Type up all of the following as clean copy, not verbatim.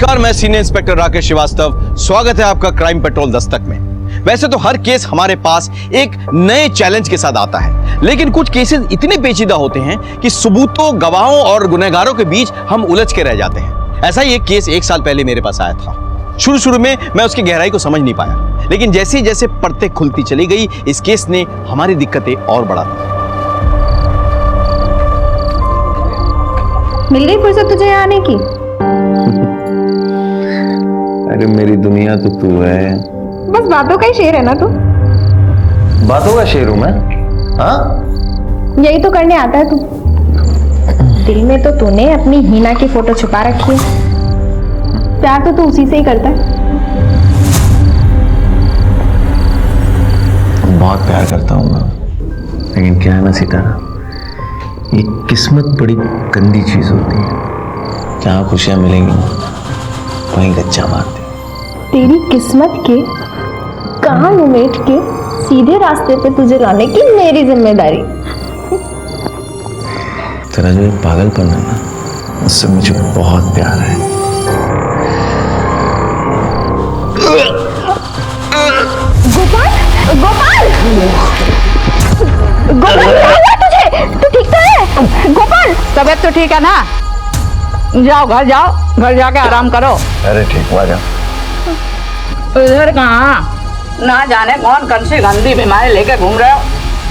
नमस्कार, मैं senior inspector Rakesh Srivastava. स्वागत है आपका क्राइम पेट्रोल दस्तक में। वैसे तो हर केस हमारे पास एक नए चैलेंज के साथ आता है, लेकिन कुछ केसेस इतने पेचीदा होते हैं कि सबूतों, गवाहों और गुनहगारों के बीच हम उलझ के रह जाते हैं। ऐसा ही एक केस 1 साल पहले मेरे पास आया था। शुरू में मैं उसकी गहराई को समझ नहीं पाया, लेकिन जैसे जैसे परतें खुलती चली गई, इस केस ने हमारी दिक्कतें और बढ़ा दी। मिल गई फुर्सत तुझे यहाँ आने की? अरे मेरी दुनिया तो तू है। बस बातों का ही शेर है ना तू? बातों का शेर हूं मैं? हाँ, यही तो करने आता है तू। दिल में तो तूने अपनी हीना की फोटो छुपा रखी है। प्यार तो तू उसी से ही करता है। बहुत प्यार करता हूं मैं, लेकिन क्या है ना सितारा, ये किस्मत बड़ी गंदी चीज होती है। जहां खुशियां मिलेंगी वहीं गच्चा मारती। तेरी किस्मत के कान उमेट के सीधे रास्ते पे तुझे लाने की मेरी जिम्मेदारी। तेरा जो पागलपन है ना, उससे मुझे बहुत प्यार है। गोपाल, गोपाल, गोपाल, क्या हुआ तुझे? तू ठीक तो है? गोपाल, तबीयत तो ठीक है ना? जाओ घर जाओ, घर जाके आराम करो। अरे ठीक, आ जा। इधर कहाँ? ना जाने कौन कौन सी गंदी बीमारी लेके घूम रहे हो।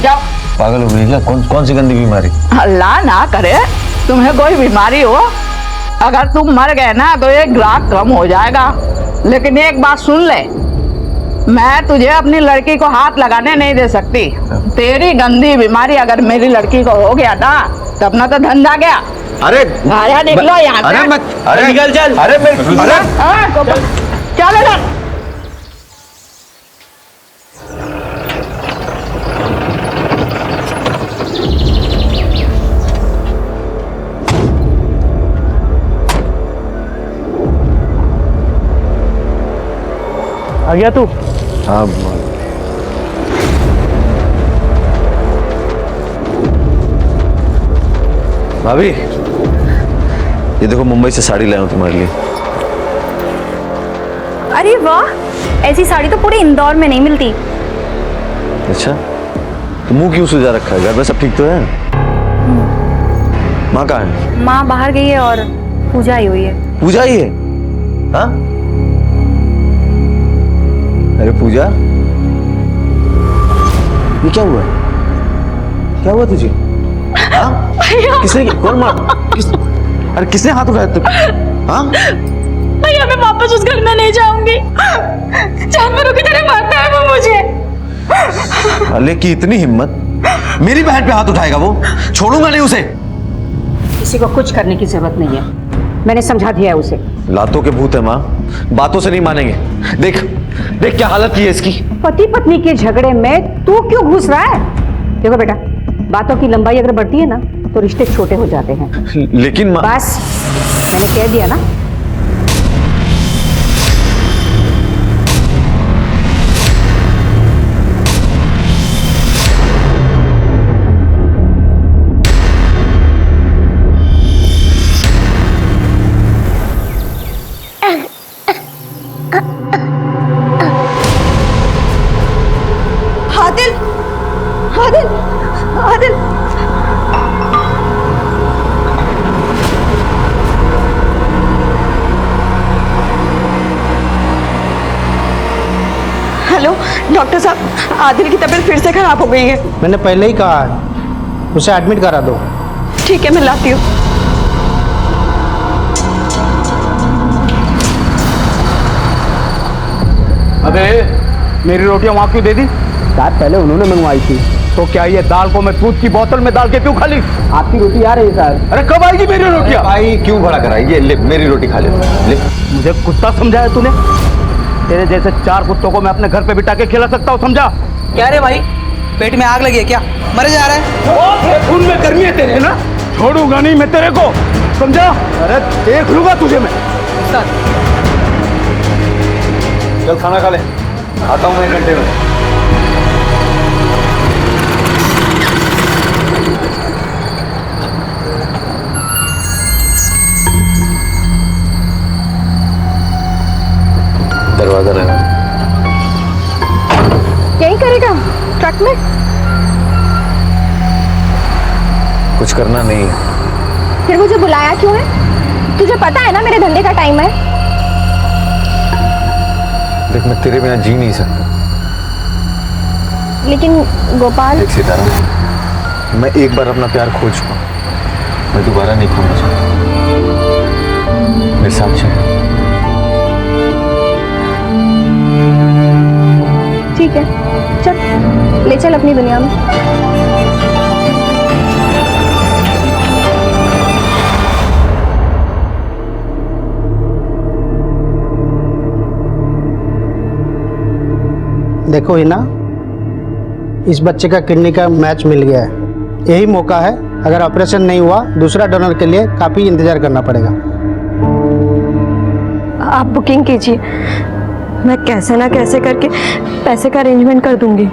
जाओ। पागल हो गई क्या? कौन सी गंदी बीमारी? अल्लाह ना करे तुम्हें कोई बीमारी हो। अगर तुम मर गए ना तो एक ग्राहक कम हो जाएगा। लेकिन एक बात सुन ले, मैं तुझे अपनी लड़की को हाथ लगाने नहीं दे सकती। तेरी गंदी बीमारी अगर मेरी लड़की को हो गया ना तो अपना तो धंधा गया। अरे आया निकलो यहाँ से। अरे निकल चल। अरे चल इधर। आ गया तू? हाँ भाभी, ये देखो मुंबई से साड़ी लाया हूं तुम्हारे लिए। अरे वाह, ऐसी साड़ी तो पूरे इंदौर में नहीं मिलती। अच्छा, तो मुंह क्यों सुजा रखा है? घर में सब ठीक तो है? माँ कहाँ है? माँ बाहर गई है और पूजा आई हुई है। पूजा ही है? हाँ? अरे पूजा, ये क्या हुआ? क्या हुआ तुझे? हाँ? किसने, कौन मार? अरे किसने हाथ उठाया तुम? हाँ? भैया मैं वापस उस घर में नहीं जाऊंगी। जानवरों की तरह मारता है वो मुझे। अले की इतनी हिम्मत, मेरी बहन पे हाथ उठाएगा वो? छोड़ूंगा नहीं उसे। किसी को कुछ करने की जरूरत नहीं है, मैंने समझा दिया है उसे। लातों के भूत है माँ, बातों से नहीं मानेंगे। देख देख क्या हालत की है इसकी। पति पत्नी के झगड़े में तू क्यों घुस रहा है? देखो बेटा, बातों की लंबाई अगर बढ़ती है ना तो रिश्ते छोटे हो जाते हैं। लेकिन माँ, बस मैंने कह दिया ना। आदिल, आदिल, आदिल। हेलो डॉक्टर साहब, आदिल की तबीयत फिर से खराब हो गई है। मैंने पहले ही कहा है, उसे एडमिट करा दो। ठीक है, मैं लाती हूँ। अबे मेरी रोटियां वहां क्यों दे दी? शायद पहले उन्होंने मंगवाई थी। तो क्या ये दाल को मैं दूध की बोतल में डाल के क्यों खा ली? आपकी रोटी आ रही है सर। अरे कब आएगी मेरी रोटियां? भाई क्यों खड़ा कराई? ये ले मेरी रोटी खा ले। मुझे कुत्ता समझाया तूने? तेरे जैसे 4 कुत्तों को मैं अपने घर पे बिठा के खिला सकता हूँ, समझा? क्या रे भाई, पेट में आग लगी है क्या? मरे जा रहा है? खून में गर्मी है तेरे ना, छोड़ूंगा नहीं मैं तेरे को, समझा? अरे देख लूंगा तुझे मैं। चल खाना खा ले, आता हूँ मैं 1 घंटे में। क्या करेगा? यही करेगा ट्रक में? कुछ करना नहीं है। फिर मुझे बुलाया क्यों है? तुझे पता है ना मेरे धंधे का टाइम है। देख, मैं तेरे बिना जी नहीं सकता। लेकिन गोपाल, देख सितारा, मैं एक बार अपना प्यार खो चुका, मैं दोबारा नहीं खोना चाहता। मेरे साथ चल। ठीक है, चल ले चल अपनी दुनिया में। देखो हिना, इस बच्चे का किडनी का मैच मिल गया है। यही मौका है, अगर ऑपरेशन नहीं हुआ दूसरा डोनर के लिए काफ़ी इंतजार करना पड़ेगा। आप बुकिंग कीजिए, मैं कैसे ना कैसे करके पैसे का अरेंजमेंट कर दूंगी।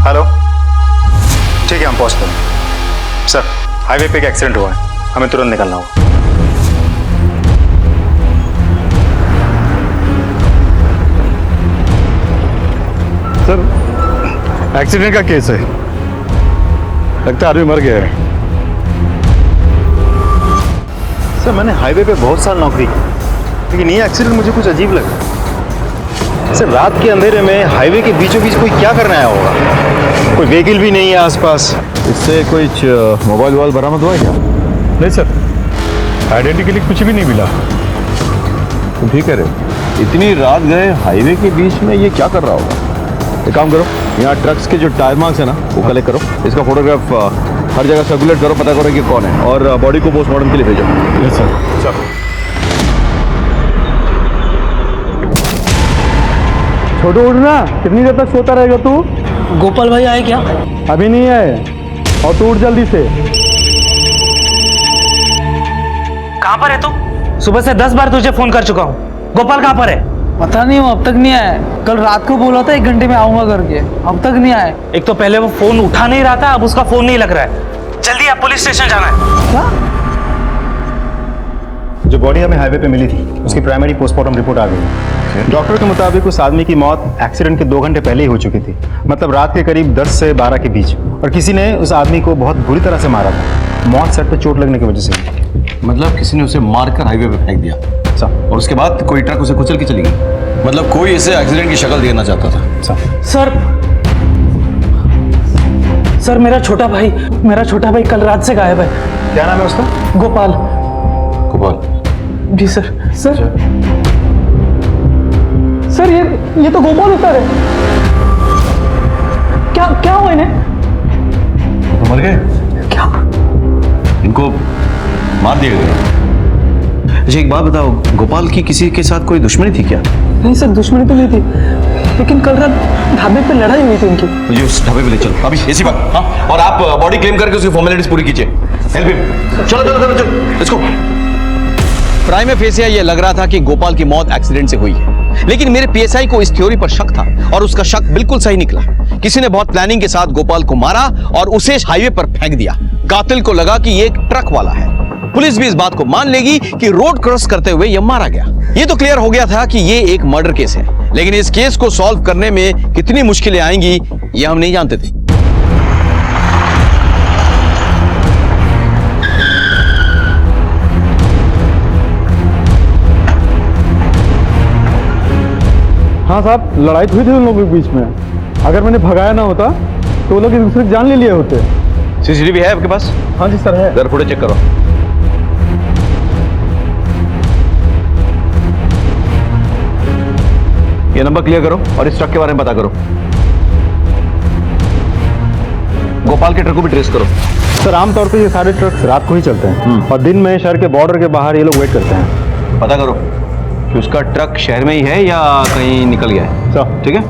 हेलो, ठीक है, हम पहुंचते हैं। सर, हाईवे पे एक एक्सीडेंट हुआ है, हमें तुरंत निकलना होगा। सर, एक्सीडेंट का केस है, लगता है आदमी मर गया है। सर, मैंने हाईवे पे बहुत साल नौकरी की, लेकिन ये एक्सीडेंट मुझे कुछ अजीब लगा। सर, रात के अंधेरे में हाईवे के बीचों बीच कोई क्या करने आया होगा? कोई व्हीकल भी नहीं है आसपास। इससे कोई मोबाइल वोबाइल बरामद हुआ है क्या? नहीं सर, आइडेंटिटी के लिए कुछ भी नहीं मिला। तुम ठीक कह रहे हो? इतनी रात गए हाईवे के बीच में, ये क्या कर रहा होगा? एक काम करो, यहाँ ट्रक्स के जो टायर मार्क्स है ना, वो कलेक्ट करो, इसका फोटोग्राफ हर जगह सर्कुलेट करो, पता करो कि कौन है, और बॉडी को पोस्टमार्टम के लिए भेजो। Yes sir. चलो, छोटू उठना, कितनी देर तक सोता रहेगा तू? गोपाल भाई आए क्या? अभी नहीं आए, और तू उठ जल्दी से। कहाँ पर है तू? सुबह से 10 बार तुझे फोन कर चुका हूँ। गोपाल कहाँ पर है? पता नहीं, वो अब तक नहीं आया। कल रात को बोला था 1 घंटे में आऊंगा करके, अब तक नहीं आया। एक तो पहले वो फोन उठा नहीं रहा था, अब उसका फोन नहीं लग रहा है। जल्दी आप पुलिस स्टेशन जाना है। क्या? जो बॉडी हमें हाईवे पे मिली थी, उसकी प्राइमरी पोस्टमार्टम रिपोर्ट आ गई। डॉक्टर के मुताबिक उस आदमी की मौत एक्सीडेंट के 2 घंटे पहले ही हो चुकी थी, मतलब रात के करीब 10 से 12 के बीच, और किसी ने उस आदमी को बहुत बुरी तरह से मारा था। मौत सर पे चोट लगने की वजह से हुई। मतलब किसी ने उसे मारकर हाईवे पे फेंक दिया, और उसके बाद कोई ट्रक उसे कुचल के चली गई। मतलब कोई इसे एक्सीडेंट की शक्ल देना चाहता था। सर मेरा छोटा भाई कल रात से गायब है। क्या नाम है उसका? गोपाल। गोपाल? जी सर। सर ये तो गोपाल उतर है। क्या हुआ इन्हें? तो मर गए क्या? इनको मार दिया गया। अच्छा, एक बात बताओ, गोपाल की किसी के साथ कोई दुश्मनी थी क्या? नहीं सर, दुश्मनी तो नहीं थी, लेकिन कल रात ढाबे पे लड़ाई हुई थी उनकी। मुझे उस ढाबे पे ले चलो अभी, ऐसी बात। हाँ, और आप बॉडी क्लेम करके उसकी फॉर्मेलिटीज पूरी कीजिए। Help him. चलो, इसको। प्राइम फेसिया ये लग रहा था कि गोपाल की मौत एक्सीडेंट से हुई है, लेकिन मेरे पीएसआई को इस थ्योरी पर शक था, और उसका शक बिल्कुल सही निकला। किसी ने बहुत प्लानिंग के साथ गोपाल को मारा और उसे हाईवे पर फेंक दिया। कातिल को लगा कि ये एक ट्रक वाला है। पुलिस भी इस बात को मान लेगी कि रोड क्रॉस करते हुए यह मारा गया। ये तो क्लियर हो गया था कि ये एक मर्डर केस है, लेकिन इस केस को सॉल्व करने में कितनी मुश्किलें आएंगी ये हम नहीं जानते थे। हाँ साहब, लड़ाई तो हुई थी उन लोगों के बीच में। अगर मैंने भगाया ना होता तो वो लोग एक दूसरे की जान ले लिए होते। सीसीटीवी है आपके पास? हाँ जी सर, है। जरा फुटेज चेक करो। ये नंबर क्लियर करो और इस ट्रक के बारे में पता करो। गोपाल के ट्रक को भी ट्रेस करो। सर, आमतौर पे ये सारे ट्रक्स रात को ही चलते हैं, और दिन में शहर के बॉर्डर के बाहर ये लोग वेट करते हैं। पता करो कि उसका ट्रक शहर में ही है या कहीं निकल गया है। सर, ठीक है।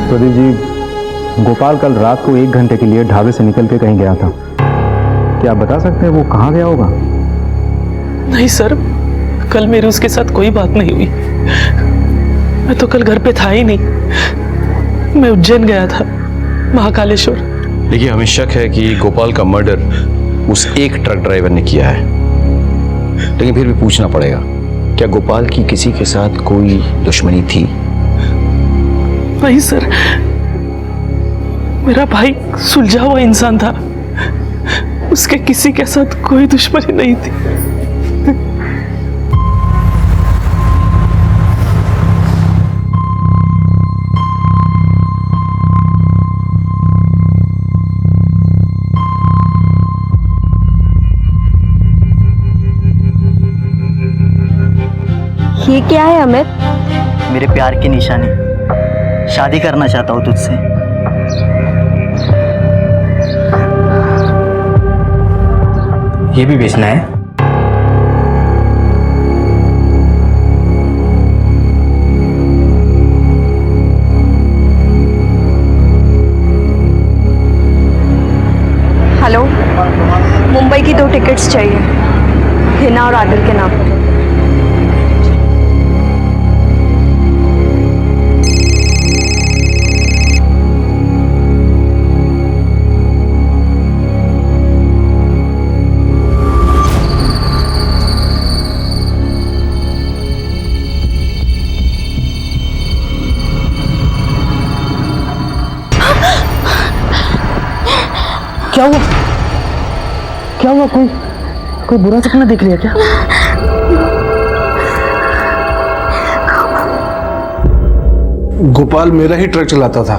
प्रदीप जी, गोपाल कल रात को 1 घंटे के लिए ढाबे से निकल के कहीं गया था। क्या आप बता सकते हैं वो कहाँ गया होगा? नहीं सर, कल मेरी उसके साथ कोई बात नहीं हुई। मैं तो कल घर पे था ही नहीं। मैं उज्जैन गया था, महाकालेश्वर। देखिए, हमें शक है कि गोपाल का मर्डर उस एक ट्रक ड्राइवर ने किया है, लेकिन फिर भी पूछना पड़ेगा, क्या गोपाल की किसी के साथ कोई दुश्मनी थी? नहीं सर, मेरा भाई सुलझा हुआ इंसान था, उसके किसी के साथ कोई दुश्मनी नहीं थी। ये क्या है अमित? मेरे प्यार की निशानी, शादी करना चाहता हूँ तुझसे। ये भी बेचना है? हेलो, मुंबई की 2 टिकट्स चाहिए, हिना और आदिल के नाम। क्या हुआ? क्या हुआ? कोई बुरा सपना देख लिया क्या? गोपाल मेरा ही ट्रक चलाता था,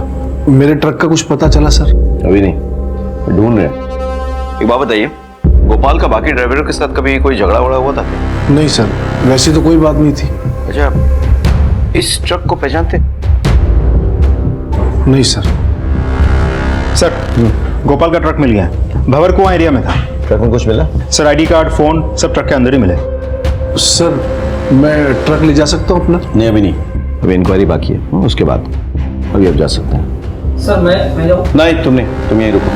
मेरे ट्रक का कुछ पता चला सर? अभी नहीं, ढूंढ रहे हैं। एक बात बताइए, गोपाल का बाकी ड्राइवरों के साथ कभी कोई झगड़ा वगड़ा हुआ था? नहीं सर, वैसे तो कोई बात नहीं थी। अच्छा, इस ट्रक को पहचानते? नहीं सर। सर, गोपाल का ट्रक मिल गया है। भंवर कुआं एरिया में था। ट्रक में कुछ मिला? सर, आईडी कार्ड, फोन सब ट्रक के अंदर ही मिले। सर, मैं ट्रक ले जा सकता हूँ अपना? नहीं, अभी नहीं, अभी इंक्वायरी बाकी है, उसके बाद अभी आप जा सकते हैं। सर मैं जाऊँ? नहीं, तुम यहीं रुको।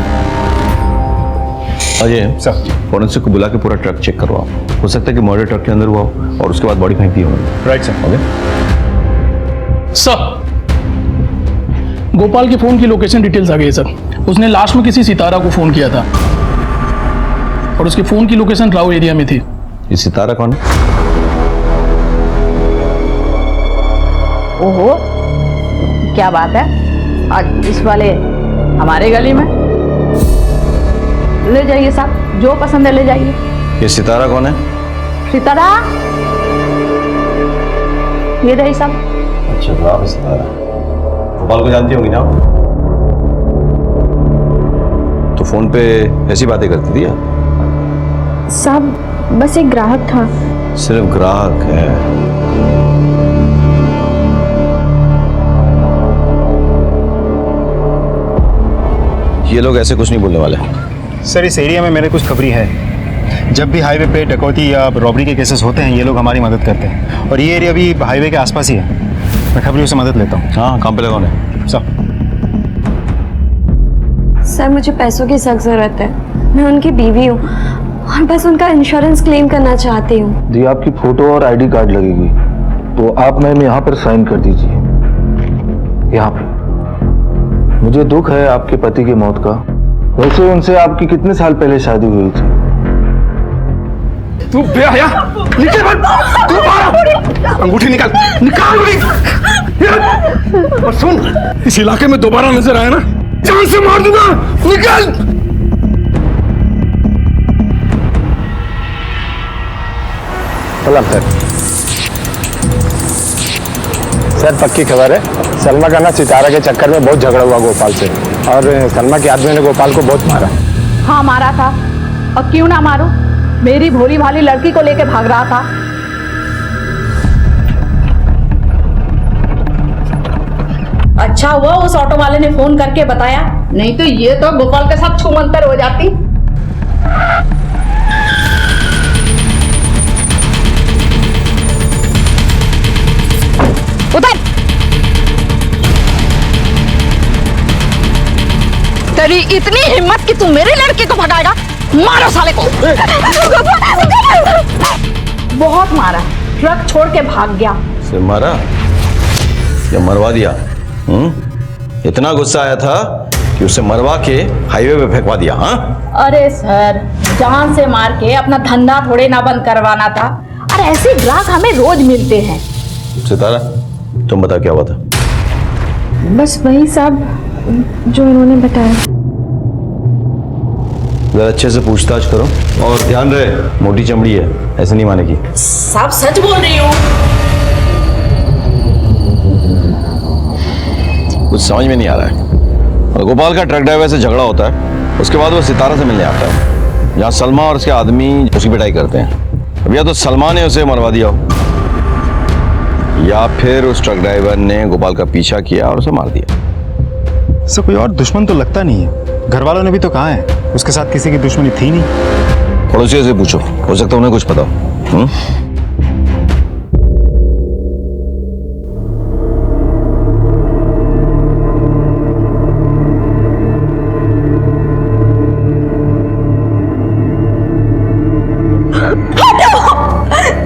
अजय सर, फोरेंसिक को बुला के पूरा ट्रक चेक करवाओ। हो सकता है कि मर्डर ट्रक के अंदर हुआ हो और उसके बाद बॉडी फेंक दी हो। Right sir. Okay sir, Gopal के फोन की लोकेशन डिटेल्स आ गई सर। उसने लास्ट में किसी सितारा को फोन किया था और उसके फोन की लोकेशन राव एरिया में थी। ये सितारा कौन है? ओहो, क्या बात है, आज इस वाले हमारे गली में। ले जाइए साहब, जो पसंद है ले जाइए। ये सितारा कौन है? सितारा, ये रही साहब। अच्छा, राव सितारा। गोपाल को जानती होंगी ना आप? तो फोन पे ऐसी बातें करती थी आप? साहब, बस एक ग्राहक था। सिर्फ ग्राहक है? ये लोग ऐसे कुछ नहीं बोलने वाले। सर, इस एरिया में मेरे कुछ खबरी है। जब भी हाईवे पे डकैती या रॉबरी के केसेस होते हैं, ये लोग हमारी मदद करते हैं। और ये एरिया भी हाईवे के आसपास ही है। मैं खबरियों से मदद लेता हूँ। हाँ, काम पे लगा है सर। सर, मुझे पैसों की सख्त ज़रूरत है। मैं उनकी बीवी हूँ और बस उनका इंश्योरेंस क्लेम करना चाहती हूँ। जी, आपकी फोटो और आईडी कार्ड लगेगी, तो आप मैम यहाँ पर साइन कर दीजिए, यहाँ पे। मुझे दुख है आपके पति की मौत का। वैसे उनसे आपकी कितने साल पहले शादी हुई थी? तू बेहया, निकल मत, तू मारा, अंगूठी निकाल, निकाल अंगूठी। और सुन, इस इलाके में दोबारा नजर आया ना, जान से मार दूंगा, निकल। सलाम सर। सर, पक्की खबर है, सलमा का ना सितारा के चक्कर में बहुत झगड़ा हुआ गोपाल से, और सलमा के आदमी ने गोपाल को बहुत मारा। हाँ, मारा था, और क्यों ना मारूं, मेरी भोली भाली लड़की को लेके भाग रहा था। अच्छा हुआ उस ऑटो वाले ने फोन करके बताया, नहीं तो ये तो गोपाल के साथ छूमंतर हो जाती। उतर। तेरी इतनी हिम्मत कि तू मेरी लड़की को भगाएगा? मारो साले को। बहुत मारा, ट्रक छोड़ के भाग गया। से मारा या मरवा दिया? इतना गुस्सा आया था कि उसे मरवा के हाईवे पे फेंकवा दिया? हाँ अरे सर, जान से मार के अपना धंधा थोड़े ना बंद करवाना था। अरे ऐसे ग्राहक हमें रोज मिलते हैं। सितारा, तुम बता क्या हुआ था? बस वही सब जो इन्होंने बताया। जरा अच्छे से पूछताछ करो और ध्यान रहे, मोटी चमड़ी है, ऐसे नहीं मानेगी। सब सच बोल रही हूँ। कुछ समझ में नहीं आ रहा है। और गोपाल का ट्रक ड्राइवर से झगड़ा होता है, उसके बाद वो सितारा से मिलने आता है, जहाँ सलमा और उसके आदमी उसकी पिटाई करते हैं। अब या तो सलमा ने उसे मरवा दिया हो, या फिर उस ट्रक ड्राइवर ने गोपाल का पीछा किया और उसे मार दिया। सर कोई और दुश्मन तो लगता नहीं है। घर वालों ने भी तो कहा है उसके साथ किसी की दुश्मनी थी नहीं। पड़ोसियों से पूछो, हो सकता है उन्हें कुछ पता हो।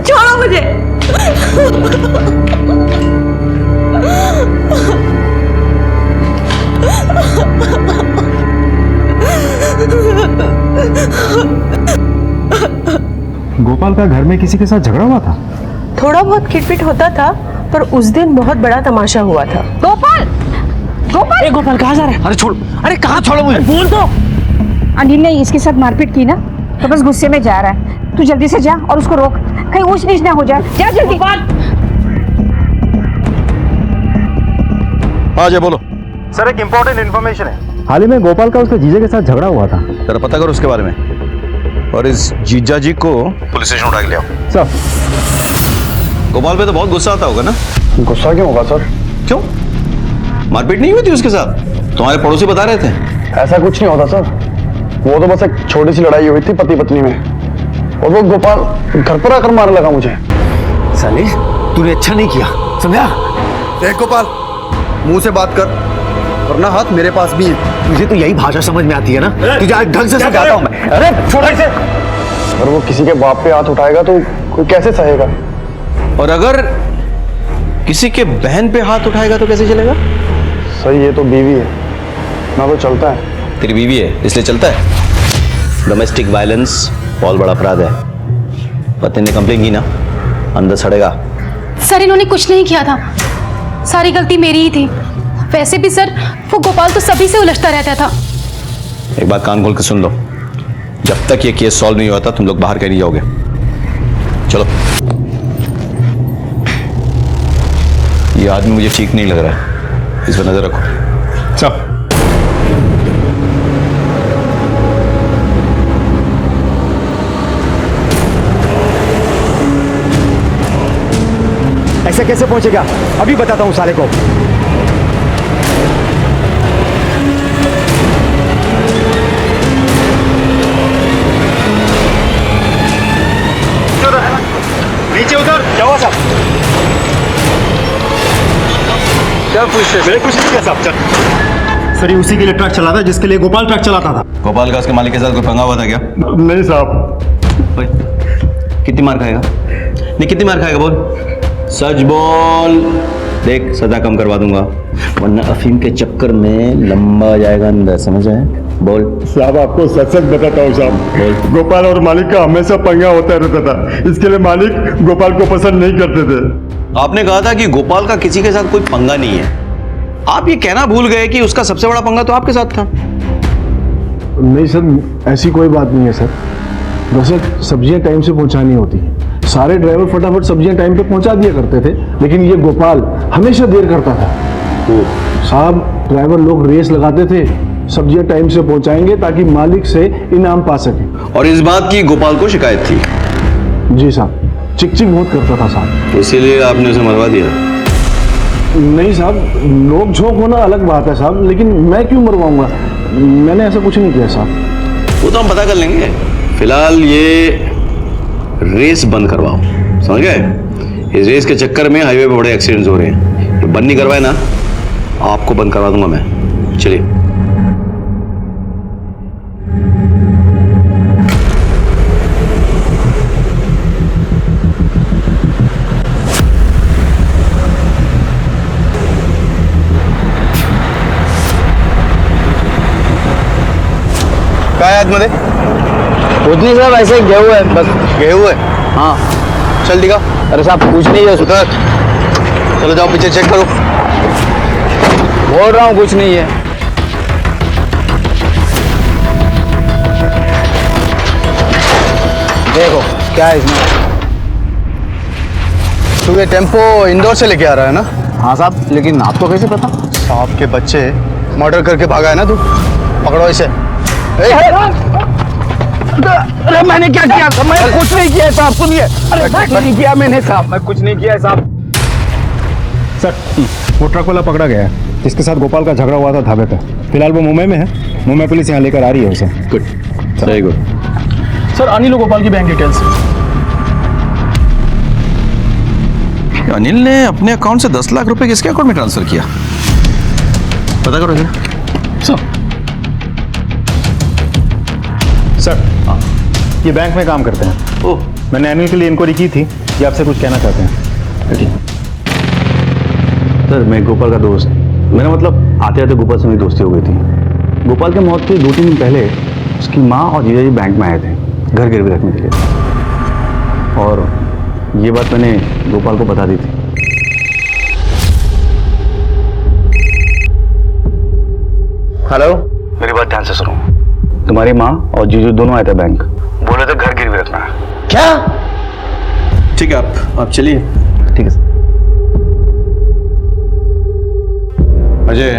छोड़ो मुझे। गोपाल का घर में किसी के साथ झगड़ा हुआ था? थोड़ा बहुत खिटपिट होता था, पर उस दिन बहुत बड़ा तमाशा हुआ था। गोपाल, गोपाल, गोपाल कहाँ जा रहा है? अरे छोड़, अरे कहाँ छोड़ो मुझे? बोल तो। अनिल ने इसके साथ मारपीट की ना, तो बस गुस्से में जा रहा है। तू जल्दी से जा और उसको रोक, कहीं ऊंच नीच ना हो जाए। जा जल्दी। हाँ जी बोलो। सर एक इम्पोर्टेंट इन्फॉर्मेशन है। हाल ही में गोपाल का उसके जीजे के साथ झगड़ा हुआ था। जरा पता करो उसके बारे में, और इस जीजा जी को पुलिस स्टेशन उठा के ले आओ। सर गोपाल पे तो बहुत गुस्सा आता होगा ना? गुस्सा क्यों होगा सर? क्यों? मारपीट नहीं हुई थी उसके साथ? तुम्हारे पड़ोसी बता रहे थे। ऐसा कुछ नहीं होता सर, वो तो बस एक छोटी सी लड़ाई हुई थी पति पत्नी में, और वो गोपाल घर पर आकर मारने लगा मुझे। साले, तूने अच्छा नहीं किया, समझा? देख गोपाल, मुंह से बात कर, वरना हाथ मेरे पास भी है। तुझे तो यही भाषा समझ में आती है ना? तुझे आज ढंग से समझाता हूँ मैं। अरे छोड़ इसे। अगर वो किसी के बाप पे हाथ उठाएगा तो कोई कैसे सहेगा? और अगर किसी के बहन पे हाथ उठाएगा तो कैसे चलेगा? सही, ये तो बीवी है ना, तो चलता है। तेरी बीवी है इसलिए चलता है? डोमेस्टिक वायलेंस बहुत बड़ा अपराध है। पति ने कंप्लेन की ना, अंदर सड़ेगा। सर इन्होंने कुछ नहीं किया था, सारी गलती मेरी ही थी। वैसे भी सर, वो गोपाल तो सभी से उलझता रहता था। एक बात कान खोल के सुन लो, जब तक ये केस सॉल्व नहीं होता तुम लोग बाहर कहीं नहीं जाओगे। चलो। ये आदमी मुझे ठीक नहीं लग रहा है, इस पर नजर रखो। चल। ऐसे कैसे पहुंचेगा? अभी बताता हूँ साले को। नीचे उधर। क्या हुआ साहब? क्या पूछते? मैंने कुछ नहीं किया साहब। चल। सर ये उसी के लिए ट्रक चलाता है जिसके लिए गोपाल ट्रक चलाता था। गोपाल का उसके मालिक के साथ कोई पंगा हुआ था क्या? नहीं साहब। कितनी मार खाएगा? नहीं कितनी मार खाएगा बोल, सच बोल। देख सजा कम करवा दूंगा, वरना अफीम के चक्कर में लंबा जाएगा अंदर, समझ आए? बोल। साहब आपको सच सच बताता हूँ साहब, गोपाल और मालिक का हमेशा पंगा होता रहता था, इसके लिए मालिक गोपाल को पसंद नहीं करते थे। आपने कहा था कि गोपाल का किसी के साथ कोई पंगा नहीं है। आप ये कहना भूल गए कि उसका सबसे बड़ा पंगा तो आपके साथ था। नहीं सर, ऐसी कोई बात नहीं है सर। वैसे सब्जियां टाइम से पहुंचानी होती है, सारे ड्राइवर फटाफट सब्जियां टाइम पे पहुंचा दिया करते थे, लेकिन ये गोपाल हमेशा देर करता था। साहब ड्राइवर लोग रेस लगाते थे, सब्जियां टाइम से पहुंचाएंगे ताकि मालिक से इनाम पा सके। और इस बात की गोपाल को शिकायत थी? जी साहब, चिक चिक बहुत करता था साहब। इसीलिए आपने उसे मरवा दिया? नहीं साहब, नोक झोंक होना अलग बात है साहब, लेकिन मैं क्यों मरवाऊंगा? मैंने ऐसा कुछ नहीं किया साहब। वो तो हम पता कर लेंगे, फिलहाल ये रेस बंद करवाओ, समझ गए? इस रेस के चक्कर में हाईवे पे बड़े एक्सीडेंट्स हो रहे हैं, ये बंद नहीं करवाए ना, आपको बंद करवा दूंगा मैं। चलिए। क्या है आतमध्ये? उतनी साहब ऐसे गए हुए हैं बस। गए हुए? हाँ चल दिखा। अरे साहब कुछ नहीं है उधर चलो, जाओ पीछे चेक करो। बोल रहा हूँ कुछ नहीं है। देखो क्या है इसमें। तू ये टेम्पो इंदौर से लेके आ रहा है ना? हाँ साहब, लेकिन आपको कैसे पता? साहब के बच्चे मर्डर करके भागा है ना तू, पकड़ो इसे। अरे मैंने क्या किया? मैं कुछ नहीं किया साहब, सुनिए। अरे कुछ नहीं किया मैंने साहब, मैं कुछ नहीं किया साहब। सर, वो ट्रक वाला पकड़ा गया है जिसके साथ गोपाल का झगड़ा हुआ था ढाबे पे। फिलहाल वो मुंबई में है। मुंबई पुलिस यहाँ लेकर आ रही है उसे। Good, very good. Sir Anil और गोपाल की बैंक डिटेल्स। अनिल ने अपने अकाउंट से 10 लाख रुपए किसके अकाउंट में ट्रांसफर किया? पता करो जरा। सर, ये बैंक में काम करते हैं। ओह, मैंने अनिल के लिए इंक्वायरी की थी, ये आपसे कुछ कहना चाहते हैं। सर, मैं गोपाल का दोस्त। मेरा मतलब आते आते गोपाल से मेरी दोस्ती हो गई थी। गोपाल के मौत के 2-3 दिन पहले उसकी माँ और जीजाजी बैंक में आए थे घर गिरवी रखने के लिए, और ये बात मैंने गोपाल को बता दी थी। हेलो, मेरी बात ध्यान से सुनो। तुम्हारी माँ और जीजू दोनों आए थे बैंक, बोले थे घर गिरवी रखना है। क्या? ठीक है, आप चलिए। ठीक है सर। अजय,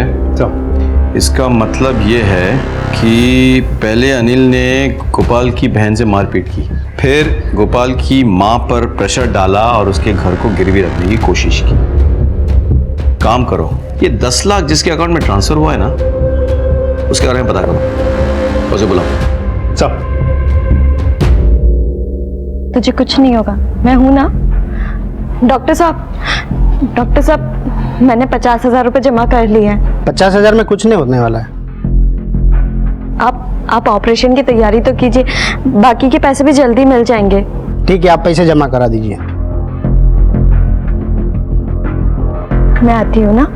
इसका मतलब ये है कि पहले अनिल ने गोपाल की बहन से मारपीट की, फिर गोपाल की मां पर प्रेशर डाला और उसके घर को गिरवी रखने की कोशिश की। काम करो, ये 10 लाख जिसके अकाउंट में ट्रांसफर हुआ है ना, उसके बारे में पता करो। उसे बुलाओ। सब तुझे कुछ नहीं होगा, मैं हूं ना। डॉक्टर साहब, मैंने 50,000 रुपए जमा कर लिए हैं। 50,000 में कुछ नहीं होने वाला है। आप ऑपरेशन की तैयारी तो कीजिए, बाकी के पैसे भी जल्दी मिल जाएंगे। ठीक है, आप पैसे जमा करा दीजिए। मैं आती हूँ ना।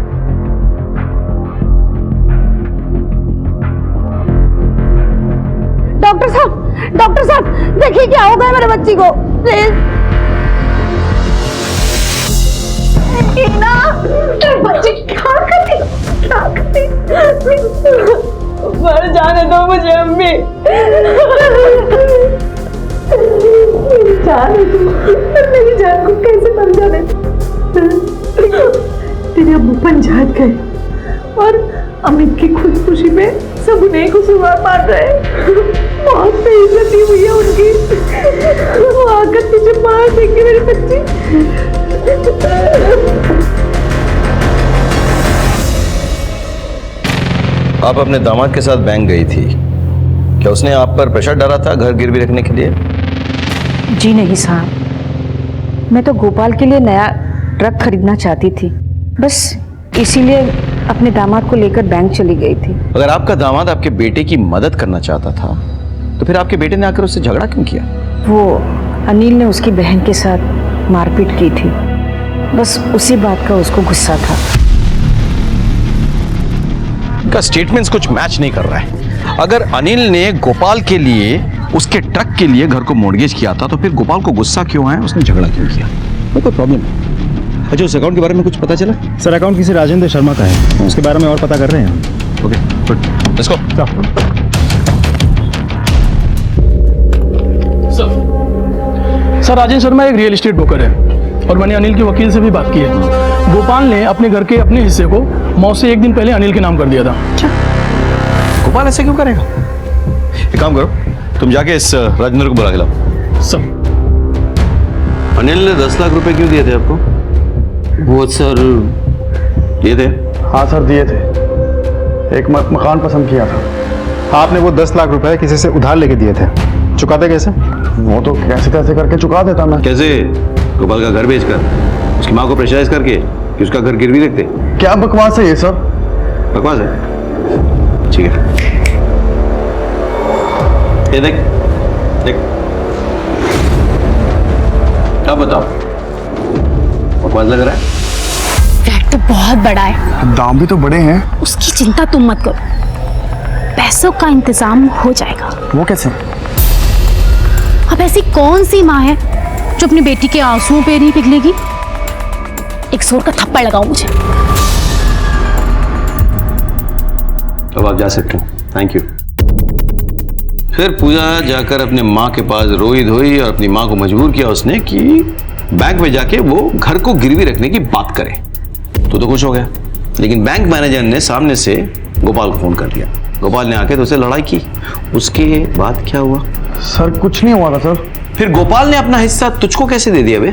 डॉक्टर साहब देखिए क्या हो गया मेरे बच्ची को, प्लीज। बच्ची क्या करती? मर जाने दो मुझे अम्मी। जाने दो, मेरी जान को कैसे मर जाने दो? तेरे अब्बू पंचायत गए और अमित की खुशखुशी में सब उन्हें कसूरवार मान रहे। बहुत बेइज्जती हुई है उनकी। वो आकर तुझे मार देंगे मेरी बच्ची। आप अपने दामाद के साथ बैंक गई थी, क्या उसने आप पर प्रेशर डाला था घर गिरवी रखने के लिए? जी नहीं साहब, मैं तो गोपाल के लिए नया ट्रक खरीदना चाहती थी, बस इसीलिए अपने दामाद को लेकर बैंक चली गई थी। अगर आपका दामाद आपके बेटे की मदद करना चाहता था तो फिर आपके बेटे ने आकर उससे झगड़ा क्यों किया? वो अनिल ने उसकी बहन के साथ मारपीट की थी, बस उसी बात का उसको गुस्सा था। का स्टेटमेंट्स कुछ मैच नहीं कर रहा है। अगर अनिल ने गोपाल के लिए उसके ट्रक के लिए घर को मॉर्गेज किया था तो फिर गोपाल को गुस्सा क्यों आया, उसने झगड़ा क्यों किया? कोई प्रॉब्लम है? अच्छा, उस अकाउंट के बारे में कुछ पता चला? सर, अकाउंट किसी राजेंद्र शर्मा का है, उसके बारे में और पता कर रहे हैं। Okay, good, let's go. Sir Rajendra Sharma एक रियल एस्टेट ब्रोकर है और मैंने अनिल के वकील से भी बात की है। गोपाल ने अपने घर के अपने हिस्से को मौत से 1 दिन पहले अनिल के नाम कर दिया था। गोपाल ऐसे क्यों करेगा? एक काम करो, तुम जाके इस राजेंद्र को बुला के लाओ। सब अनिल ने 10 लाख रुपए क्यों दिए थे आपको? वो सर दिए थे? हाँ सर, दिए थे। एक मकान पसंद किया था। आपने वो 10 लाख रुपए किसी से उधार लेके दिए थे, चुकाते कैसे? वो तो कैसे कैसे करके चुका देता मैं। कैसे? गोपाल का घर बेचकर, उसकी माँ को प्रेशराइज करके कि उसका घर गिरवी रखते? क्या बकवास है ये सब? बकवास है? ठीक है, ये देख देख, अब बताओ, बकवास लग रहा है? फ्लैट तो बहुत बड़ा है, दाम भी तो बड़े हैं। उसकी चिंता तुम मत करो, पैसों का इंतजाम हो जाएगा। वो कैसे? अब ऐसी कौन सी माँ है जो अपनी बेटी के आंसुओं पे नहीं पिघलेगी? एक जोर का थप्पड़ लगाओ मुझे। अब आप जा सकते हो। Thank you. फिर पूजा जाकर अपने माँ के पास रोई धोई और अपनी माँ को मजबूर किया उसने कि बैंक में जाके वो घर को गिरवी रखने की बात करे। तो खुश हो गया, लेकिन बैंक मैनेजर ने सामने से गोपाल को फोन कर दिया। गोपाल ने आके तो उससे लड़ाई की। उसके बाद क्या हुआ? सर कुछ नहीं हुआ था सर। फिर गोपाल ने अपना हिस्सा तुझको कैसे दे दिया बे?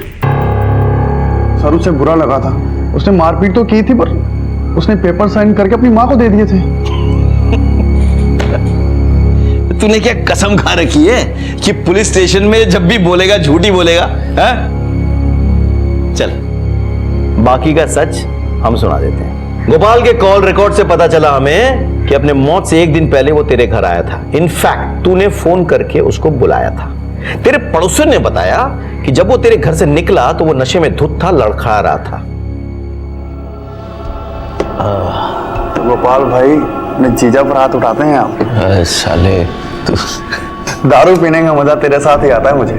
सर उसे बुरा लगा था, उसने मारपीट तो की थी पर उसने पेपर साइन करके अपनी माँ को दे दिए थे। तूने क्या कसम खा रखी है कि पुलिस स्टेशन में जब भी बोलेगा झूठ ही बोलेगा? है? चल बाकी का सच हम सुना देते हैं। गोपाल के कॉल रिकॉर्ड से पता चला हमें कि अपने मौत से एक दिन पहले वो तेरे घर आया था। इनफैक्ट तूने फोन करके उसको बुलाया था। तेरे पड़ोसियों ने बताया कि जब वो तेरे घर से निकला तो वो नशे में धुत था, लड़खड़ा रहा था। गोपाल भाई ने जीजा पर हाथ उठाते हैं आप? साले तू दारू पीने का मजा तेरे साथ ही आता है मुझे।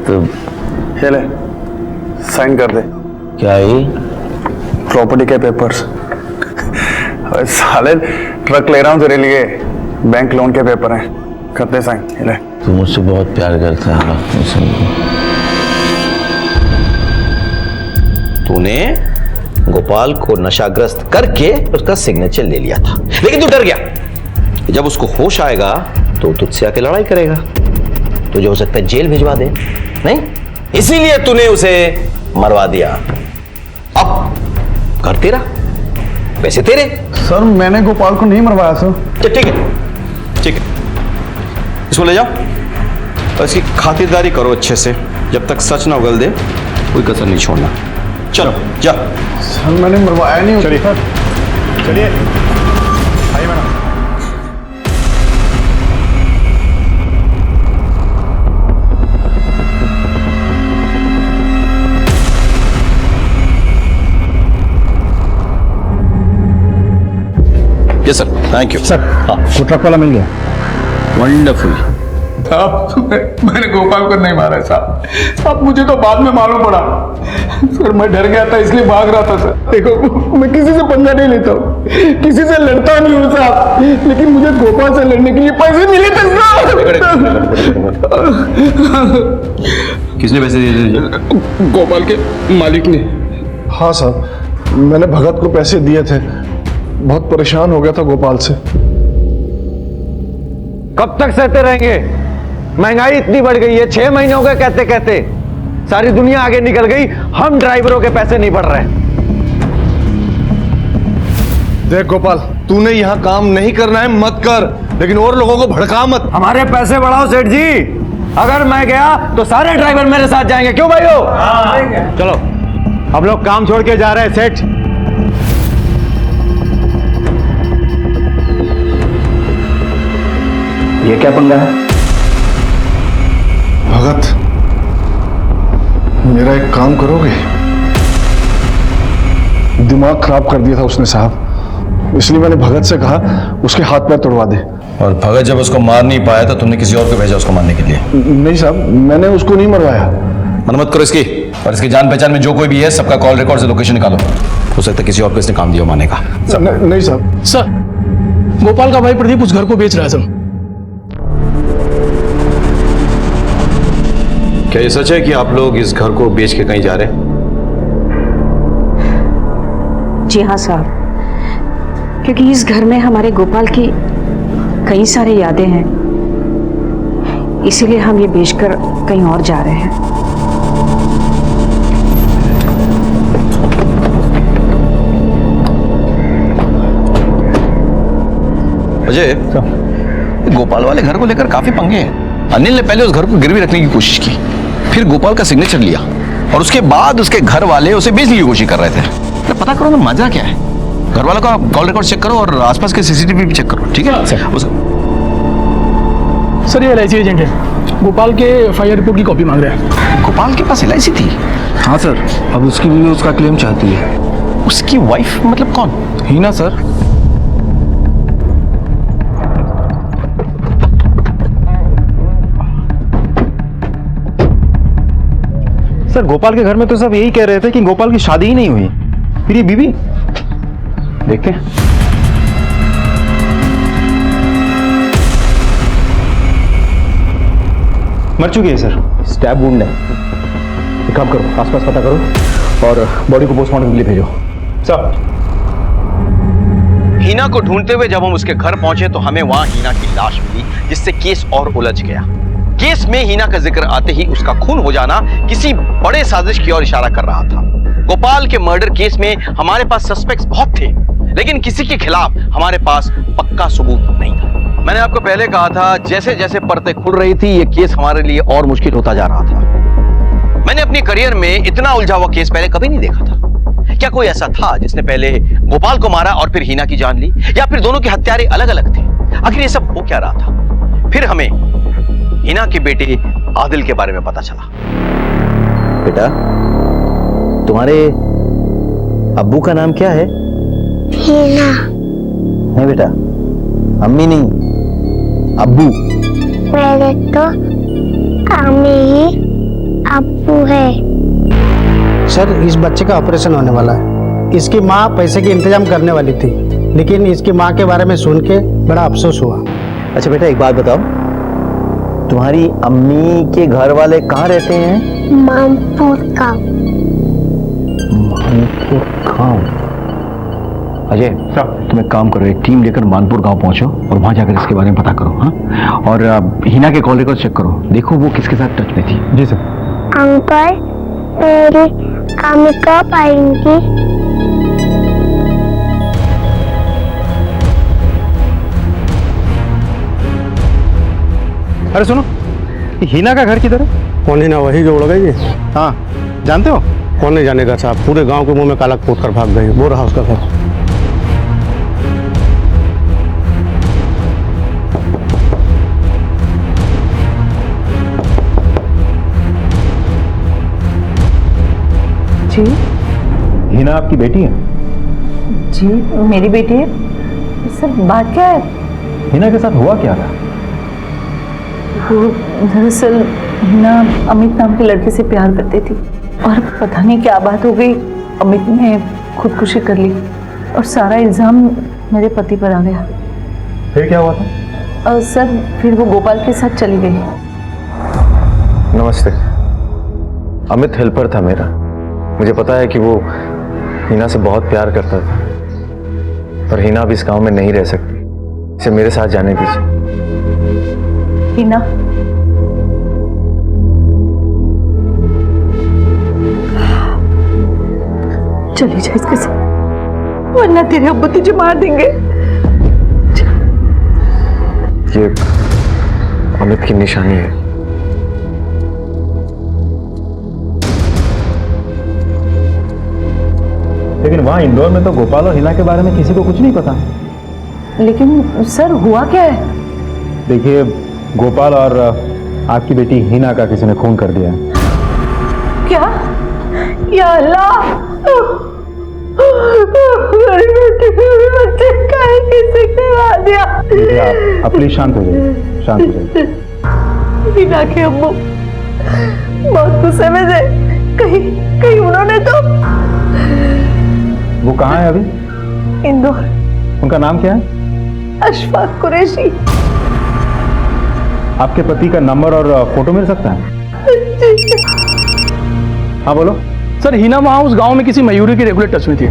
तो चले साइन कर दे। क्या ही? प्रॉपर्टी के पेपर्स। साले ट्रक ले रहा हूँ तेरे लिए, बैंक लोन के पेपर हैं, करते साइन। ले। तू मुझसे बहुत प्यार करता है। तूने गोपाल को नशाग्रस्त करके उसका सिग्नेचर ले लिया था, लेकिन तू डर गया। जब उसको होश आएगा तो तुझसे आके लड़ाई करेगा, तुझे हो सकता है जेल भिजवा दे। नहीं, इसीलिए तूने उसे मरवा दिया। अब घर तेरा, पैसे तेरे। सर मैंने गोपाल को नहीं मरवाया सर। ठीक है, ठीक है, इसको ले जाओ और इसकी खातिरदारी करो अच्छे से। जब तक सच ना उगल दे कोई कसर नहीं छोड़ना। चलो जा। सर मैंने मरवाया नहीं। चलिए चलिए आइए madam. Yes sir, thank you sir. हाँ, वो ट्रक वाला मिल गया। वंडरफुल। साहब मैंने गोपाल को नहीं मारा साहब। अब मुझे तो बाद में मालूम पड़ा सर। मैं डर गया था इसलिए भाग रहा था सर। देखो मैं किसी से पंगा नहीं लेता हूँ, किसी से लड़ता नहीं हूँ साहब, लेकिन मुझे गोपाल से लड़ने के लिए पैसे मिले थे साहब। किसने पैसे दिए? गोपाल के मालिक ने। हाँ साहब मैंने भगत को पैसे दिए थे, बहुत परेशान हो गया था गोपाल से। कब तक सहते रहेंगे? महंगाई इतनी बढ़ गई है, 6 महीने हो गए कहते कहते। सारी दुनिया आगे निकल गई, हम ड्राइवरों के पैसे नहीं बढ़ रहे। देख गोपाल, तूने यहाँ काम नहीं करना है मत कर, लेकिन और लोगों को भड़का मत। हमारे पैसे बढ़ाओ सेठ जी। अगर मैं गया तो सारे ड्राइवर मेरे साथ जाएंगे, क्यों भाइयों? चलो हम लोग काम छोड़ के जा रहे हैं सेठ। ये क्या पंगा है? भगत, मेरा एक काम करोगे? दिमाग खराब कर दिया था उसने साहब, इसलिए मैंने भगत से कहा उसके हाथ पैर तोड़वा दे। और भगत जब उसको मार नहीं पाया तो तुमने किसी और को भेजा उसको मारने के लिए? नहीं साहब, मैंने उसको नहीं मरवाया। मन मत करो इसकी। और इसकी जान पहचान में जो कोई भी है सबका कॉल रिकॉर्ड से लोकेशन निकालो। हो सकता है किसी और को इसने काम दिया मारने का। नहीं साहब। सर गोपाल का भाई प्रदीप उस घर को बेच रहा है सर। क्या ये सच है कि आप लोग इस घर को बेच के कहीं जा रहे हैं? जी हाँ साहब, क्योंकि इस घर में हमारे गोपाल की कई सारी यादें हैं, इसीलिए हम ये बेचकर कहीं और जा रहे हैं। अजय, गोपाल वाले घर को लेकर काफी पंगे हैं। अनिल ने पहले उस घर को गिरवी रखने की कोशिश की, फिर गोपाल का सिग्नेचर लिया और उसके बाद उसके घर वाले उसे बेचने की कोशिश कर रहे थे। तो पता करो ना मजा क्या है। घर वालों का कॉल रिकॉर्ड चेक करो और आसपास के सीसीटीवी भी चेक करो, ठीक है? सर ये LIC एजेंट है, गोपाल के FIR रिपोर्ट की कॉपी मांग रहे हैं। गोपाल के पास LIC थी? हाँ सर, अब उसकी बीवी उसका क्लेम चाहती है। उसकी वाइफ मतलब कौन? हीना सर। सर गोपाल के घर में तो सब यही कह रहे थे कि गोपाल की शादी ही नहीं हुई, फिर ये बीवी देखते हैं। मर चुकी है सर, स्टैब वुंड है। एक काम करो, आसपास पता करो और बॉडी को पोस्टमार्टम के लिए भेजो। सर हीना को ढूंढते हुए जब हम उसके घर पहुंचे तो हमें वहां हीना की लाश मिली, जिससे केस और उलझ गया। केस में हीना का जिक्र आते ही उसका खून हो जाना किसी बड़े साजिश की ओर इशारा कर रहा था। गोपाल के मर्डर केस में हमारे पास सस्पेक्ट्स बहुत थे, लेकिन किसी के खिलाफ हमारे पास पक्का सबूत नहीं था। मैंने आपको पहले कहा था, जैसे जैसे परतें खुल रही थी ये केस हमारे लिए और मुश्किल होता जा रहा था। मैंने अपने करियर में इतना उलझा हुआ केस पहले कभी नहीं देखा था। क्या कोई ऐसा था जिसने पहले गोपाल को मारा और फिर हीना की जान ली, या फिर दोनों के हत्यारे अलग अलग थे? आखिर ये सब हो क्या रहा था? फिर हमें हीना के बेटे आदिल के बारे में पता चला। बेटा, तुम्हारे अब्बू का नाम क्या है? हीना। नहीं बेटा, अम्मी नहीं, अब्बू। मेरे तो अम्मी ही अब्बू है। सर इस बच्चे का ऑपरेशन होने वाला है। इसकी माँ पैसे के इंतजाम करने वाली थी, लेकिन इसकी माँ के बारे में सुन के बड़ा अफसोस हुआ। अच्छा बेटा, एक बात बताओ, तुम्हारी अम्मी के घर वाले कहाँ रहते हैं? मानपुर गाँव। मानपुर गाँव। अजय, तुम एक काम करो, एक टीम लेकर मानपुर गांव पहुंचो और वहां जाकर इसके बारे में पता करो। हाँ, और हीना के कॉल रिकॉर्ड चेक करो, देखो वो किसके साथ टच में थी। जी सर। अंकल, मेरी अम्मी कब आएंगी? अरे सुनो, हीना का घर किधर है? कौन हीना? वही जो उड़ गई है। हाँ, जानते हो? कौन नहीं जानेगा साहब, पूरे गांव के मुंह में काला पोत कर भाग गई। वो रहा उसका घर। जी हीना आपकी बेटी है? जी मेरी बेटी है। सर बात क्या है? हीना के साथ हुआ क्या था? वो दरअसल हीना अमित नाम के लड़के से प्यार करती थी और पता नहीं क्या बात हो गई, अमित ने खुदकुशी कर ली और सारा इल्जाम मेरे पति पर आ गया। फिर क्या हुआ था? सर फिर वो गोपाल के साथ चली गई। नमस्ते। अमित हेल्पर था मेरा। मुझे पता है कि वो हीना से बहुत प्यार करता था, पर हीना अब इस गांव में नहीं रह सकती। इसे मेरे साथ जाने दीजिए। हीना, चली जा इसके साथ, वरना तेरे अब्बू तुझे मार देंगे। ये अमित की निशानी है। लेकिन वहां इंदौर में तो गोपाल और हीना के बारे में किसी को कुछ नहीं पता। लेकिन सर हुआ क्या है? देखिए, गोपाल और आपकी बेटी हीना का किसी ने खून कर दिया है। क्या? या अल्लाह, मेरी बेटी बच्चे का किसी करा दिया। देखिए, आप प्लीज शांत हो जाइए, शांत हो जाइए। हीना के अम्मू बहुत गुस्से में थे, कहीं उन्होंने तो। वो कहाँ है अभी? इंदौर। उनका नाम क्या है? अशफाक कुरैशी। आपके पति का नंबर और फोटो मिल सकता है? हाँ बोलो। सर हीना वहाँ उस गांव में किसी मयूरी के रेगुलर टच में थी।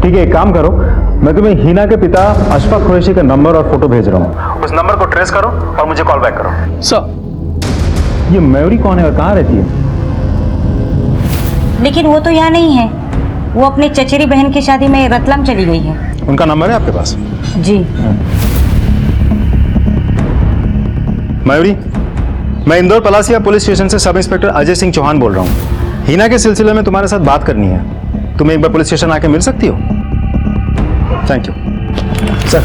ठीक है, एक काम करो, मैं तुम्हें हीना के पिता अशफाक कुरैशी का नंबर और फोटो भेज रहा हूँ। उस नंबर को ट्रेस करो और मुझे कॉल बैक करो। सर। ये मयूरी कौन है और कहाँ रहती है? लेकिन वो तो यहाँ नहीं है, वो अपनी चचेरी बहन की शादी में रतलाम चली गई है। उनका नंबर है आपके पास? जी। मयूरी, मैं इंदौर पलासिया पुलिस स्टेशन से सब इंस्पेक्टर अजय सिंह चौहान बोल रहा हूँ। हीना के सिलसिले में तुम्हारे साथ बात करनी है। तुम एक बार पुलिस स्टेशन आके मिल सकती हो? Thank you. सर,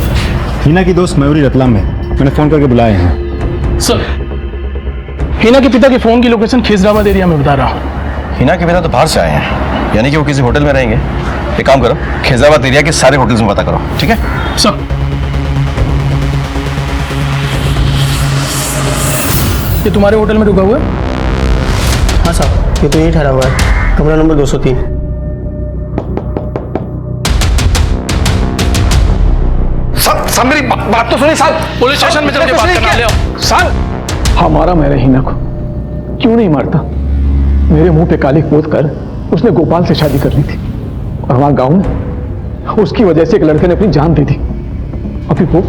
हीना की दोस्त मयूरी रतलाम में, मैंने फोन करके बुलाए हैं। सर, हीना के पिता के फोन की लोकेशन खिजराबाद एरिया में बता रहा हूँ। हीना के पिता तो बाहर से आए हैं, यानी कि वो किसी होटल में रहेंगे। एक काम करो, खिजराबाद एरिया के सारे होटल्स में पता करो, ठीक है? सर। ये तुम्हारे होटल में रुका हुआ है? हाँ साहब। ये तो यहीं ठहरा हुआ है, कमरा नंबर 203। सर मेरी बात तो सुनिए सर। पुलिस स्टेशन में चल के बात करना ले आओ। सर हमारा मेरे हिना को क्यों नहीं मारता? मेरे मुंह पे काली पोत कर उसने गोपाल से शादी कर ली थी और वहां गांव में उसकी वजह से एक लड़के ने अपनी जान दी थी। अभी वो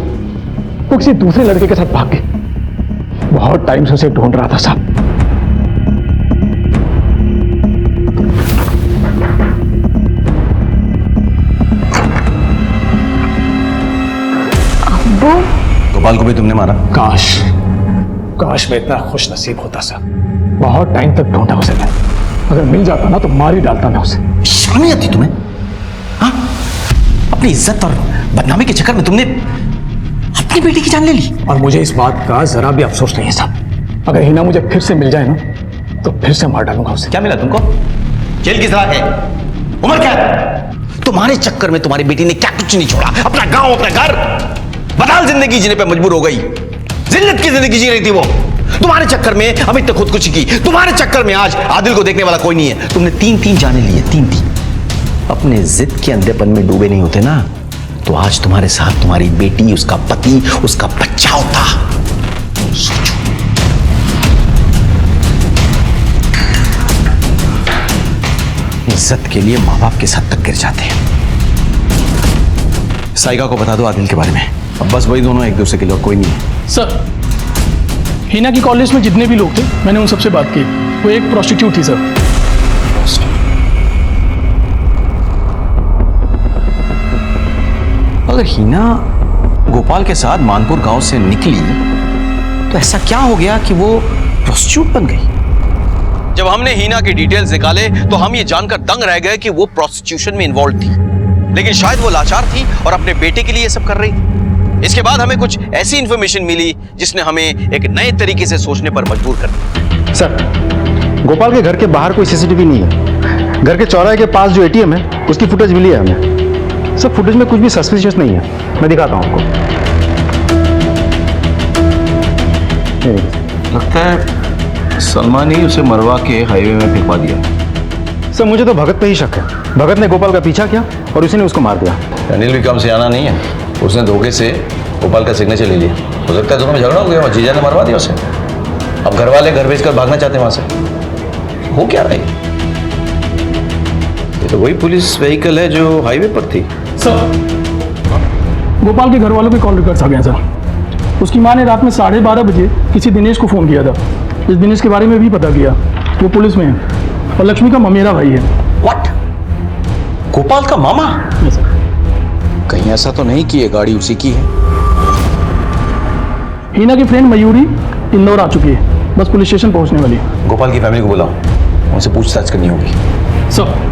किसी दूसरे लड़के के साथ भाग गई। बहुत टाइम से उसे ढूंढ रहा था साहब। गोपाल को भी तुमने मारा? काश मैं इतना खुश नसीब होता सर। बहुत टाइम तक ढूंढा उसे मैं। अगर मिल जाता ना तो मार ही डालता मैं उसे। शर्म नहीं आती तुम्हें? हाँ? अपनी इज्जत और बदनामी के चक्कर में तुमने अपनी बेटी की जान ले ली। और मुझे इस बात का जरा भी अफसोस नहीं है साहब। अगर हिना मुझे फिर से मिल जाए ना तो फिर से मार डालूंगा उसे। क्या मिला तुमको? जेल की सलाह है, उम्र क्या है? तुम्हारे चक्कर में तुम्हारी बेटी ने क्या कुछ नहीं छोड़ा, अपना गांव, अपना घर, बदल जिंदगी जीने पे मजबूर हो गई। जिल्लत की जिंदगी जी रही थी वो। तुम्हारे चक्कर में अमित ने खुदकुशी की। तुम्हारे चक्कर में आज आदिल को देखने वाला कोई नहीं है। तुमने 3-3 जाने लिए, 3-3। अपने जिद के अंधेपन में डूबे नहीं होते ना तो आज तुम्हारे साथ तुम्हारी बेटी, उसका पति, उसका बच्चा होता। सोचो। इज्जत के लिए माँ बाप के साथ तक गिर जाते हैं। साइगा को बता दो आदिल के बारे में। अब बस वही दोनों एक दूसरे के लिए, कोई नहीं है। सर हिना की कॉलेज में जितने भी लोग थे मैंने उन सबसे बात की। वो एक प्रोस्टिट्यूट थी सर। अगर हिना गोपाल के साथ मानपुर गांव से निकली तो ऐसा क्या हो गया कि वो प्रोस्टिट्यूट बन गई? जब हमने हिना की डिटेल्स निकाले तो हम ये जानकर दंग रह गए कि वो प्रोस्टिट्यूशन में इन्वॉल्व थी, लेकिन शायद वो लाचार थी और अपने बेटे के लिए सब कर रही थी। इसके बाद हमें कुछ ऐसी इंफॉर्मेशन मिली जिसने हमें एक नए तरीके से सोचने पर मजबूर कर दिया। सर गोपाल के घर के बाहर कोई सीसीटीवी नहीं है। घर के चौराहे के पास जो एटीएम है उसकी फुटेज मिली है हमें। सर फुटेज में कुछ भी सस्पिशियस नहीं है। मैं दिखाता हूं आपको। लगता है सलमान ही उसे मरवा के हाईवे में फेंकवा दिया। सर मुझे तो भगत पे ही शक है। भगत ने गोपाल का पीछा किया और उसी ने उसको मार दिया। अनिल भी कम से आना नहीं है। उसने धोखे से गोपाल का सिग्नेचर ले लिया। हो सकता है दोनों में झगड़ा हो गया और जीजा ने मरवा दिया उसे। अब घर वाले घर बेचकर भागना चाहते हैं वहां से। हो क्या रहा है? ये तो वही पुलिस व्हीकल है जो हाईवे पर थी। सर गोपाल के घर वालों के कॉल रिकॉर्ड्स आ गए सर। उसकी माँ ने रात में 12:30 बजे किसी दिनेश को फोन किया था। इस दिनेश के बारे में भी पता किया। वो पुलिस में है और लक्ष्मी का ममेरा भाई है। व्हाट? गोपाल का मामा? Yes sir. कहीं ऐसा तो नहीं कि ये गाड़ी उसी की है? हिना की फ्रेंड मयूरी इंदौर आ चुकी है, बस पुलिस स्टेशन पहुंचने वाली है। गोपाल की फैमिली को बुलाओ, उनसे पूछताछ करनी होगी। सर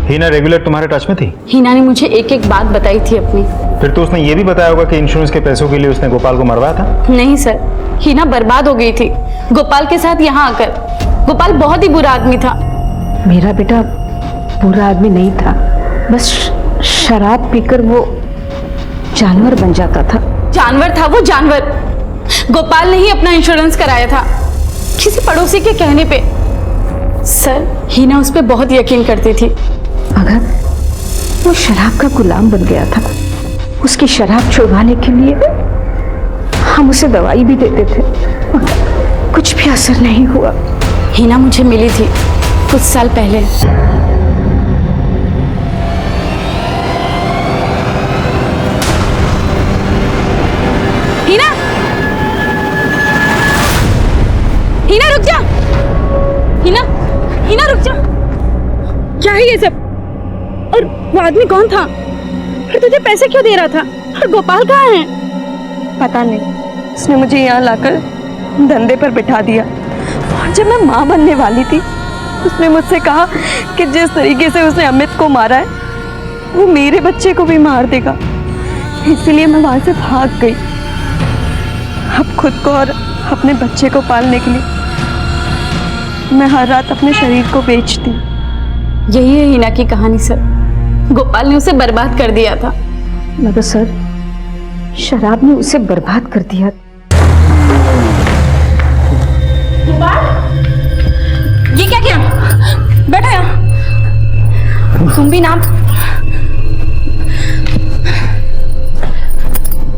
हिना रेगुलर तुम्हारे टच में थी? हिना ने मुझे एक एक बात बताई थी अपनी। फिर तो उसने ये भी बताया होगा कि इंश्योरेंस के पैसों के लिए उसने गोपाल को मरवाया था। नहीं सर, हिना बर्बाद हो गई थी गोपाल के साथ यहाँ आकर। गोपाल बहुत ही बुरा आदमी था। मेरा बेटा बुरा आदमी नहीं था, बस शराब पीकर वो जानवर बन जाता था। जानवर था वो, जानवर। गोपाल ने ही अपना इंश्योरेंस कराया था किसी पड़ोसी के कहने पे। सर हिना उस पर बहुत यकीन करती थी। अगर वो शराब का गुलाम बन गया था, उसकी शराब छुड़वाने के लिए हम उसे दवाई भी देते थे, कुछ भी असर नहीं हुआ। हिना मुझे मिली थी कुछ साल पहले। हिना, हिना रुक जा। हिना, हिना रुक जा। क्या है ये सब? और वो आदमी कौन था? और तुझे पैसे क्यों दे रहा था? और गोपाल कहाँ है? पता नहीं, उसने मुझे यहाँ लाकर धंधे पर बिठा दिया। और जब मैं माँ बनने वाली थी, उसने मुझसे कहा कि जिस तरीके से उसने अमित को मारा है, वो मेरे बच्चे को भी मार देगा। इसलिए मैं वहां से भाग गई। अब खुद को और अपने बच्चे को पालने के लिए मैं हर रात अपने शरीर को बेचती। यही है हिना की कहानी सर। गोपाल ने उसे बर्बाद कर दिया था। मगर सर, शराब ने उसे बर्बाद कर दिया। ये क्या किया? बैठो यहाँ। तुम भी ना।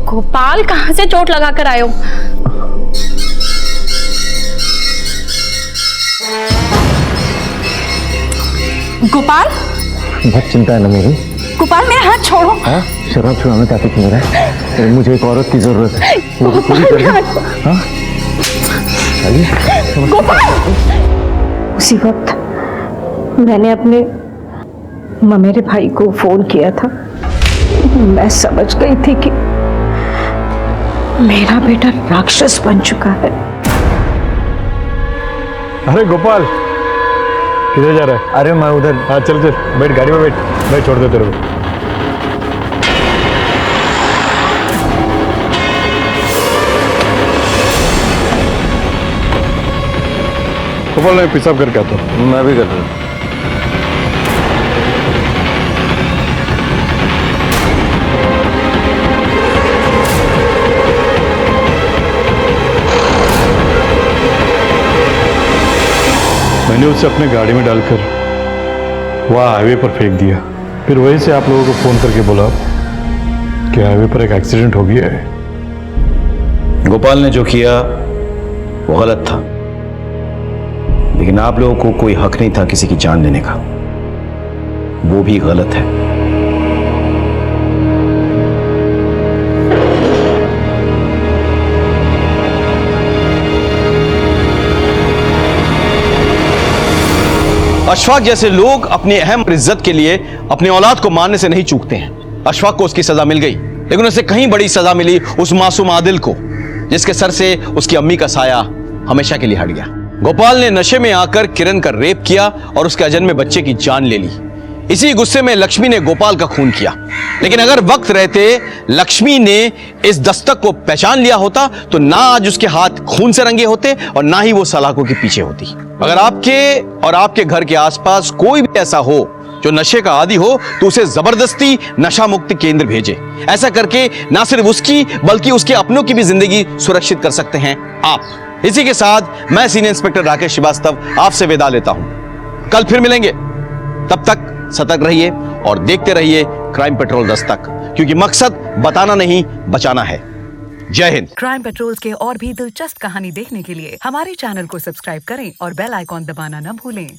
गोपाल कहाँ से चोट लगा कर आए हो? गोपाल, बहुत चिंता है ना मेरी। गोपाल मेरा हाथ छोड़ो। हाँ, शराब छुड़ाने ताकि क्यों रहा है? मुझे एक औरत की जरूरत है। वो पूरी कर दे। हाँ? गोपाल, उसी वक्त मैंने अपने ममेरे भाई को फोन किया था। मैं समझ गई थी कि मेरा बेटा राक्षस बन चुका है। अरे गोपाल, किधर जा रहा है? अरे मैं उधर। हाँ चल चल, बैठ गाड़ी में बैठ, मैं छोड़ दे तेरे को। गोपाल, मैं पेशाब करके आता हूँ। मैं भी कर रहा हूँ। मैंने उसे अपने गाड़ी में डालकर वहाँ हाईवे पर फेंक दिया। फिर वहीं से आप लोगों को फोन करके बोला कि हाईवे पर एक एक्सीडेंट हो गया है। गोपाल ने जो किया वो गलत था, लेकिन आप लोगों को कोई हक नहीं था किसी की जान लेने का। वो भी गलत है। अशफाक जैसे लोग अपनी अहम इज्जत के लिए अपनी औलाद को मारने से नहीं चूकते हैं। अशफाक को उसकी सजा मिल गई, लेकिन उसे कहीं बड़ी सजा मिली उस मासूम आदिल को, जिसके सर से उसकी अम्मी का साया हमेशा के लिए हट गया। गोपाल ने नशे में आकर किरण का रेप किया और उसके अजन्मे बच्चे की जान ले ली। इसी गुस्से में लक्ष्मी ने गोपाल का खून किया, लेकिन अगर वक्त रहते लक्ष्मी ने इस दस्तक को पहचान लिया होता तो ना आज उसके हाथ खून से रंगे होते और ना ही वो सलाखों के पीछे होती। अगर आपके और आपके घर के आसपास कोई भी ऐसा हो जो नशे का आदी हो तो उसे जबरदस्ती नशा मुक्ति केंद्र भेजे। ऐसा करके ना सिर्फ उसकी बल्कि उसके अपनों की भी जिंदगी सुरक्षित कर सकते हैं आप। इसी के साथ मैं सीनियर इंस्पेक्टर राकेश श्रीवास्तव आपसे विदा लेता हूं। कल फिर मिलेंगे, तब तक सतर्क रहिए और देखते रहिए क्राइम पेट्रोल दस्तक, क्योंकि मकसद बताना नहीं बचाना है। जय हिंद। क्राइम पेट्रोल के और भी दिलचस्प कहानी देखने के लिए हमारे चैनल को सब्सक्राइब करें और बेल आइकॉन दबाना न भूलें।